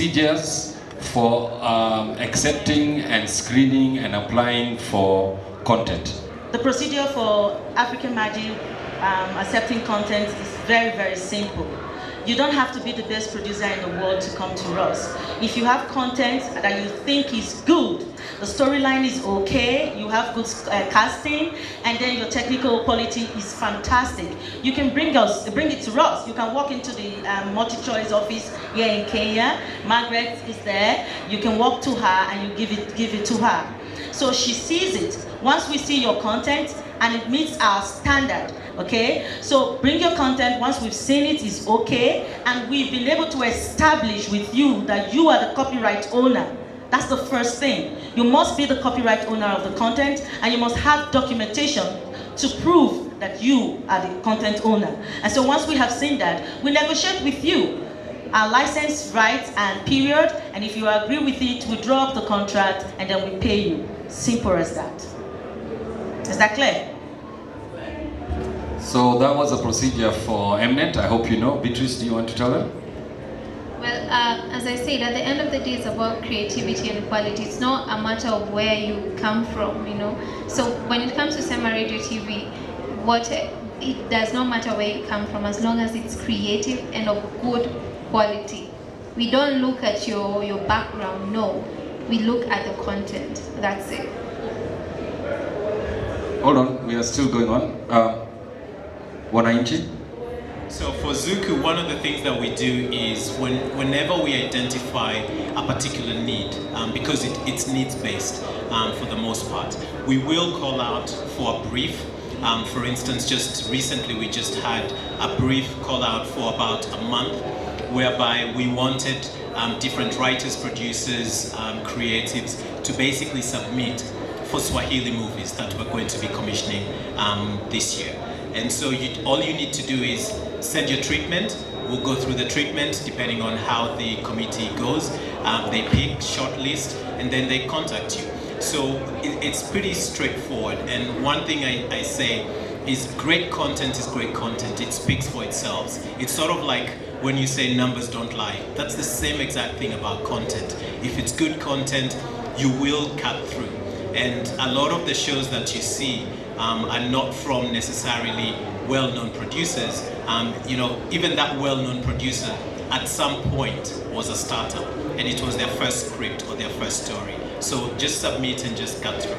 procedures for accepting and screening and applying for content? The procedure for African Magic accepting content is very, very simple. You don't have to be the best producer in the world to come to us. If you have content that you think is good, the storyline is okay, you have good casting, and then your technical quality is fantastic, you can bring it to us. You can walk into the multi-choice office here in Kenya. Margaret is there. You can walk to her and you give it to her. So she sees it. Once we see your content and it meets our standard, okay? So bring your content. Once we've seen it is okay, and we've been able to establish with you that you are the copyright owner. That's the first thing. You must be the copyright owner of the content, and you must have documentation to prove that you are the content owner. And so once we have seen that, we negotiate with you our license rights and period, and if you agree with it, we draw up the contract and then we pay you. Simple as that. Is that clear? So that was a procedure for MNET. I hope you know. Beatrice, do you want to tell them? Well, as I said, at the end of the day, it's about creativity and quality. It's not a matter of where you come from, you know. So when it comes to Sema Radio TV, it does not matter where you come from, as long as it's creative and of good quality. We don't look at your background, no. We look at the content. That's it. Hold on, we are still going on. Wananchi? So for Zuku, one of the things that we do is whenever we identify a particular need, because it's needs-based for the most part, we will call out for a brief. For instance, just recently we just had a brief call out for about a month, whereby we wanted different writers, producers, creatives to basically submit for Swahili movies that we're going to be commissioning this year. And so all you need to do is send your treatment. We'll go through the treatment depending on how the committee goes. They pick, shortlist, and then they contact you. So it's pretty straightforward. And one thing I say is great content is great content. It speaks for itself. It's sort of like when you say numbers don't lie. That's the same exact thing about content. If it's good content, you will cut through. And a lot of the shows that you see are not from necessarily well-known producers. You know, even that well-known producer at some point was a startup, and it was their first script or their first story. So just submit and just cut through.